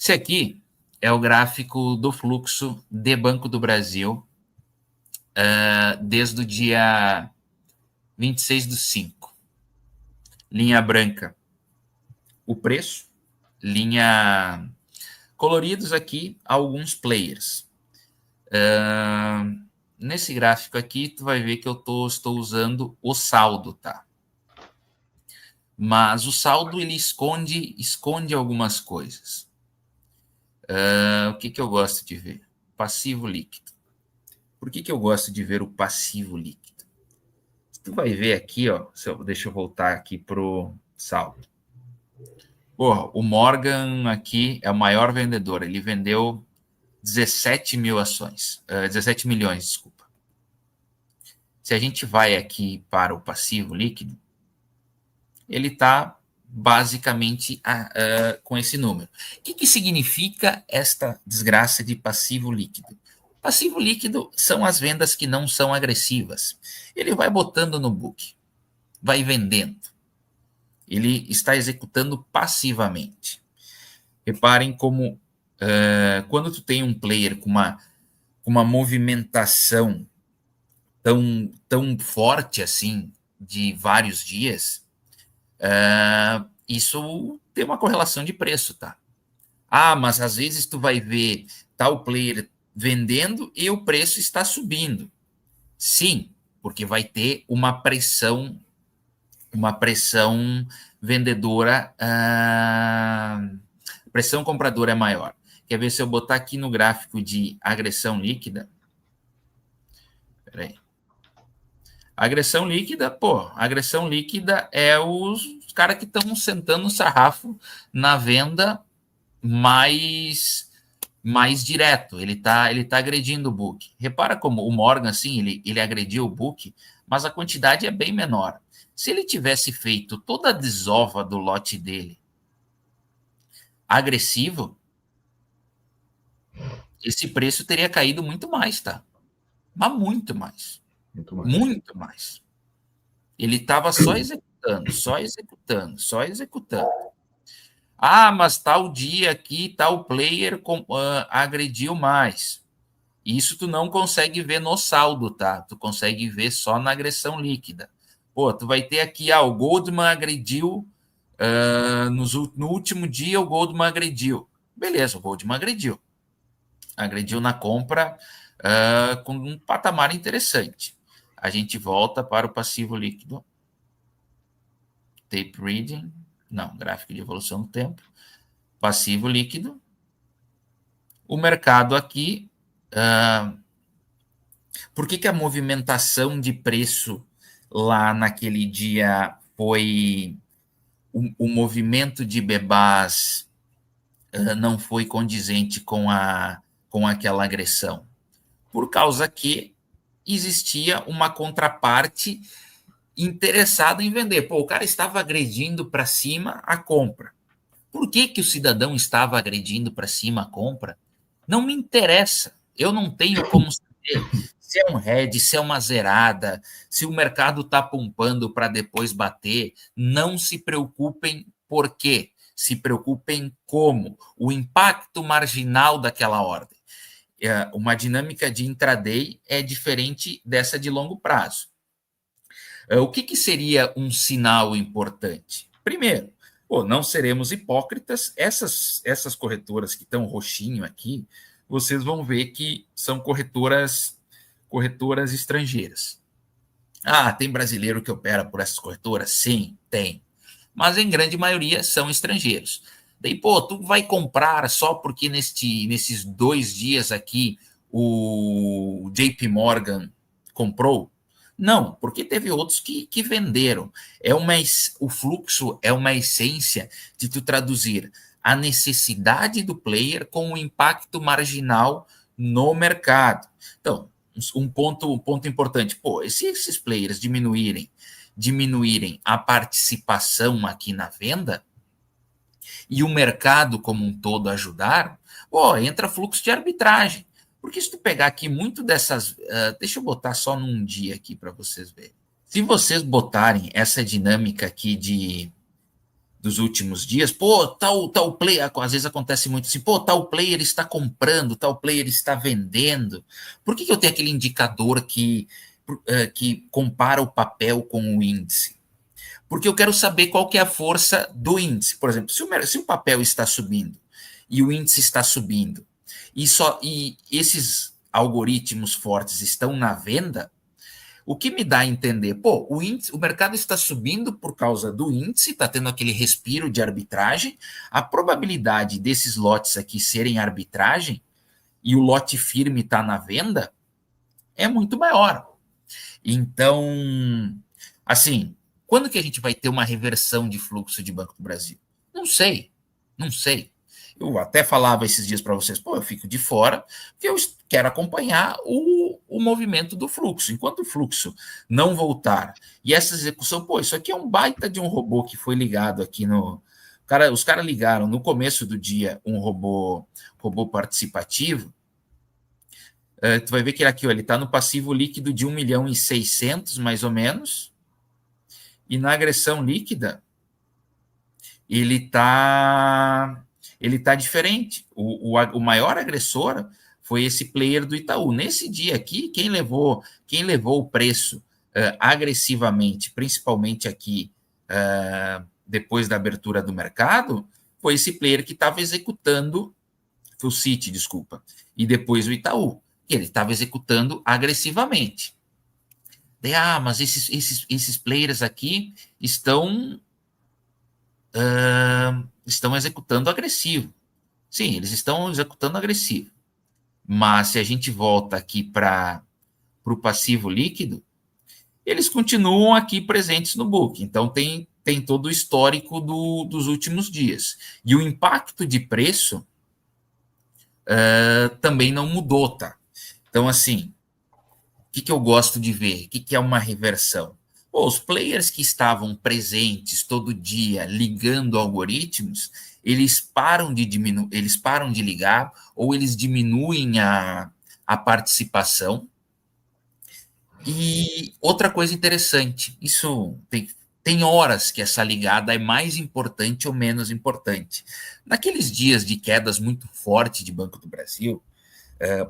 Esse aqui é o gráfico do fluxo de Banco do Brasil desde o dia 26/5. Linha branca, o preço. Linha coloridos aqui, alguns players. Nesse gráfico aqui, tu vai ver que eu estou usando o saldo, tá? Mas o saldo, ele esconde algumas coisas. O que eu gosto de ver? Passivo líquido. Por que eu gosto de ver o passivo líquido? Tu vai ver aqui, ó, deixa eu voltar aqui pro saldo. Porra, o Morgan aqui é o maior vendedor, ele vendeu 17 mil ações, 17 milhões, desculpa. Se a gente vai aqui para o passivo líquido, ele está basicamente com esse número. O que significa esta desgraça de passivo líquido? Passivo líquido são as vendas que não são agressivas. Ele vai botando no book, vai vendendo. Ele está executando passivamente. Reparem como quando tu tem um player com uma movimentação tão forte assim, de vários dias, isso tem uma correlação de preço, tá? Mas às vezes tu vai ver tal player vendendo e o preço está subindo. Sim, porque vai ter uma pressão vendedora, pressão compradora é maior. Quer ver se eu botar aqui no gráfico de agressão líquida? Espera aí. Agressão líquida é os caras que estão sentando o sarrafo na venda mais direto. Ele tá agredindo o book. Repara como o Morgan, assim, ele agrediu o book, mas a quantidade é bem menor. Se ele tivesse feito toda a desova do lote dele agressivo, esse preço teria caído muito mais, tá? Mas muito mais. Muito mais. Ele estava só executando. Mas tal dia aqui, tal player agrediu mais. Isso tu não consegue ver no saldo, tá? Tu consegue ver só na agressão líquida. Tu vai ter aqui, o Goldman agrediu, no último dia o Goldman agrediu. Beleza, o Goldman agrediu. Agrediu na compra com um patamar interessante. A gente volta para o passivo líquido. Tape reading. Não, gráfico de evolução do tempo. Passivo líquido. O mercado aqui... por que a movimentação de preço lá naquele dia foi... O movimento de bebás não foi condizente com aquela agressão? Por causa que existia uma contraparte interessada em vender. O cara estava agredindo para cima a compra. Por que o cidadão estava agredindo para cima a compra? Não me interessa. Eu não tenho como saber se é um head, se é uma zerada, se o mercado está pumpando para depois bater. Não se preocupem por quê. Se preocupem como. O impacto marginal daquela ordem. Uma dinâmica de intraday é diferente dessa de longo prazo. O que seria um sinal importante? Primeiro, não seremos hipócritas. Essas corretoras que estão roxinho aqui, vocês vão ver que são corretoras estrangeiras. Tem brasileiro que opera por essas corretoras? Sim, tem. Mas em grande maioria são estrangeiros. Daí, tu vai comprar só porque nesses 2 dias aqui o JP Morgan comprou? Não, porque teve outros que venderam. O fluxo é uma essência de tu traduzir a necessidade do player com o impacto marginal no mercado. Então, um ponto importante. Se esses players diminuírem a participação aqui na venda e o mercado como um todo ajudar, entra fluxo de arbitragem. Porque se tu pegar aqui muito dessas... deixa eu botar só num dia aqui para vocês verem. Se vocês botarem essa dinâmica aqui dos últimos dias, pô, tal player, às vezes acontece muito assim, pô, tal player está comprando, tal player está vendendo. Por que eu tenho aquele indicador que compara o papel com o índice? Porque eu quero saber qual que é a força do índice. Por exemplo, se o papel está subindo e o índice está subindo, e esses algoritmos fortes estão na venda, o que me dá a entender, pô, o mercado está subindo por causa do índice, está tendo aquele respiro de arbitragem, a probabilidade desses lotes aqui serem arbitragem e o lote firme está na venda é muito maior. Então, assim, quando que a gente vai ter uma reversão de fluxo de Banco do Brasil? Não sei, não sei. Eu até falava esses dias para vocês, pô, eu fico de fora, porque eu quero acompanhar o movimento do fluxo. Enquanto o fluxo não voltar e essa execução, pô, isso aqui é um baita de um robô que foi ligado aqui no. Os caras ligaram no começo do dia um robô participativo. Tu vai ver que ele está no passivo líquido de 1.600.000, mais ou menos, e na agressão líquida ele tá diferente. O maior agressor foi esse player do Itaú. Nesse dia aqui, quem levou o preço agressivamente, principalmente aqui depois da abertura do mercado, foi esse player que estava executando, foi o Citi, desculpa, e depois o Itaú, que ele estava executando agressivamente. Mas esses players aqui estão executando agressivo. Sim, eles estão executando agressivo. Mas se a gente volta aqui para o passivo líquido, eles continuam aqui presentes no book. Então tem todo o histórico dos últimos dias. E o impacto de preço também não mudou, tá? Então, assim, o que eu gosto de ver? O que é uma reversão? Pô, os players que estavam presentes todo dia ligando algoritmos, eles param de ligar, ou eles diminuem a participação. E outra coisa interessante, isso tem horas que essa ligada é mais importante ou menos importante. Naqueles dias de quedas muito fortes de Banco do Brasil,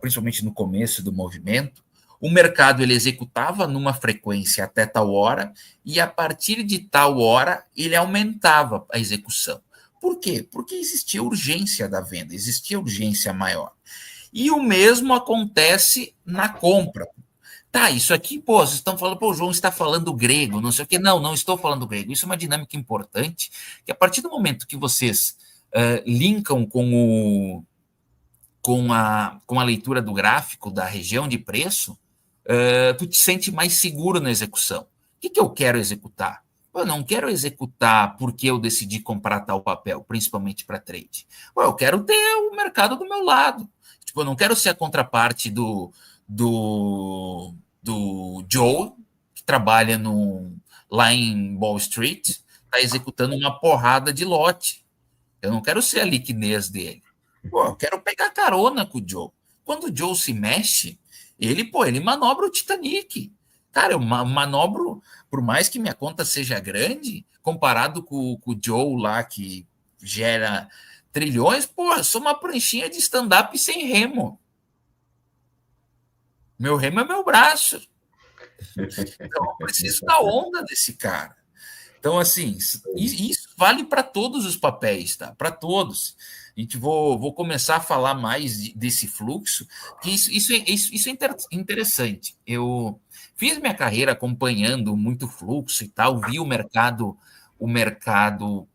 principalmente no começo do movimento, o mercado ele executava numa frequência até tal hora, e a partir de tal hora ele aumentava a execução. Por quê? Porque existia urgência da venda, existia urgência maior. E o mesmo acontece na compra. Tá, isso aqui, pô, vocês estão falando, pô, o João está falando grego, não sei o quê. Não, não estou falando grego. Isso é uma dinâmica importante, que a partir do momento que vocês linkam com a leitura do gráfico da região de preço, tu te sente mais seguro na execução. O que eu quero executar? Eu não quero executar porque eu decidi comprar tal papel, principalmente para trade. Eu quero ter o mercado do meu lado. Tipo, eu não quero ser a contraparte do Joe, que trabalha lá em Wall Street, está executando uma porrada de lote. Eu não quero ser a liquidez dele. Eu quero pegar carona com o Joe. Quando o Joe se mexe, ele manobra o Titanic. Cara, eu manobro, por mais que minha conta seja grande, comparado com o Joe lá, que gera trilhões, eu sou uma pranchinha de stand-up sem remo. Meu remo é meu braço. Então, eu preciso da onda desse cara. Então, assim, isso vale para todos os papéis, tá? Para todos. A gente vou começar a falar mais desse fluxo, que isso é interessante. Eu fiz minha carreira acompanhando muito fluxo e tal, vi o mercado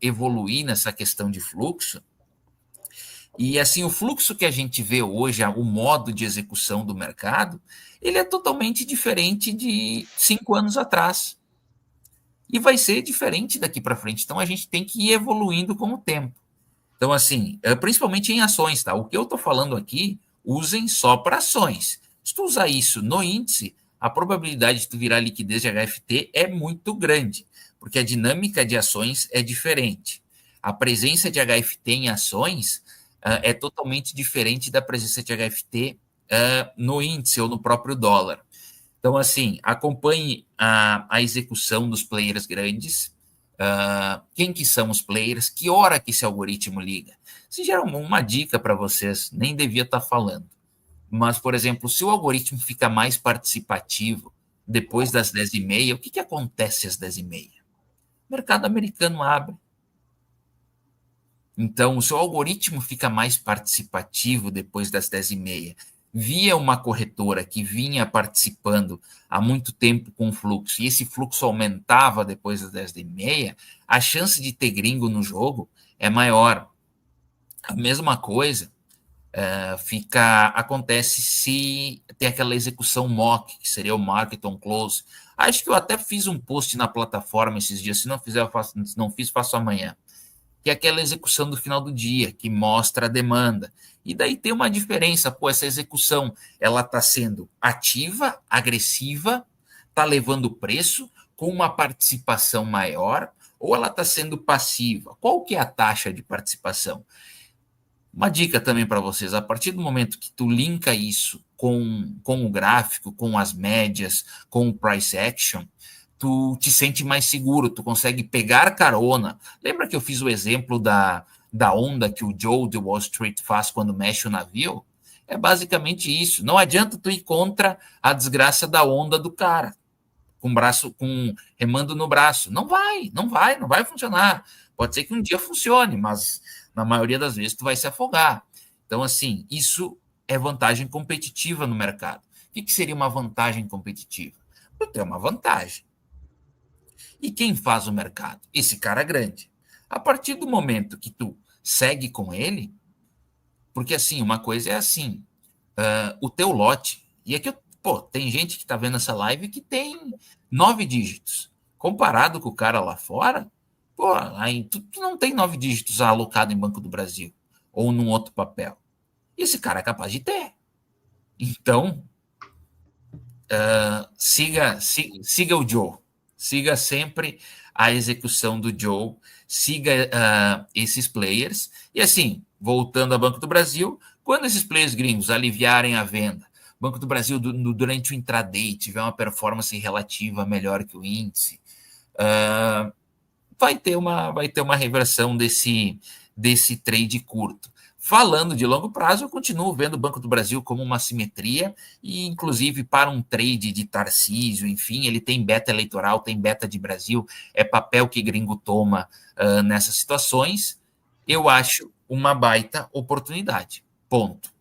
evoluir nessa questão de fluxo. E assim, o fluxo que a gente vê hoje, o modo de execução do mercado, ele é totalmente diferente de 5 anos atrás. E vai ser diferente daqui para frente. Então, a gente tem que ir evoluindo com o tempo. Então, assim, principalmente em ações, tá? O que eu estou falando aqui, usem só para ações. Se tu usar isso no índice, a probabilidade de tu virar liquidez de HFT é muito grande, porque a dinâmica de ações é diferente. A presença de HFT em ações é totalmente diferente da presença de HFT no índice ou no próprio dólar. Então, assim, acompanhe a execução dos players grandes, Quem que são os players, que hora que esse algoritmo liga. Se gera uma dica para vocês, nem devia estar falando. Mas, por exemplo, se o algoritmo fica mais participativo depois das 10h30, o que acontece às 10h30? O mercado americano abre. Então, se o algoritmo fica mais participativo depois das 10h30, via uma corretora que vinha participando há muito tempo com o fluxo, e esse fluxo aumentava depois das 10h30, a chance de ter gringo no jogo é maior. A mesma coisa acontece se tem aquela execução mock, que seria o market on close. Acho que eu até fiz um post na plataforma esses dias, se não fizer, não fiz, faço amanhã, que é aquela execução do final do dia, que mostra a demanda. E daí tem uma diferença, essa execução, ela está sendo ativa, agressiva, está levando o preço com uma participação maior, ou ela está sendo passiva? Qual que é a taxa de participação? Uma dica também para vocês, a partir do momento que tu linka isso com o gráfico, com as médias, com o price action, tu te sente mais seguro, tu consegue pegar carona. Lembra que eu fiz o exemplo da onda que o Joe de Wall Street faz quando mexe o navio? É basicamente isso. Não adianta tu ir contra a desgraça da onda do cara, com remando no braço. Não vai funcionar. Pode ser que um dia funcione, mas na maioria das vezes tu vai se afogar. Então, assim, isso é vantagem competitiva no mercado. O que seria uma vantagem competitiva? Tu tem uma vantagem. E quem faz o mercado? Esse cara grande. A partir do momento que tu segue com ele, porque assim, uma coisa é assim, o teu lote, e aqui, tem gente que está vendo essa live que tem 9 dígitos. Comparado com o cara lá fora, aí tu não tem 9 dígitos alocado em Banco do Brasil ou num outro papel. E esse cara é capaz de ter. Então, siga o Joe. Siga sempre a execução do Joe. Siga esses players. E assim, voltando ao Banco do Brasil, quando esses players gringos aliviarem a venda, Banco do Brasil, durante o intraday, tiver uma performance relativa melhor que o índice, vai ter uma reversão desse trade curto. Falando de longo prazo, eu continuo vendo o Banco do Brasil como uma simetria, e inclusive para um trade de Tarcísio, enfim, ele tem beta eleitoral, tem beta de Brasil, é papel que gringo toma nessas situações, eu acho uma baita oportunidade. Ponto.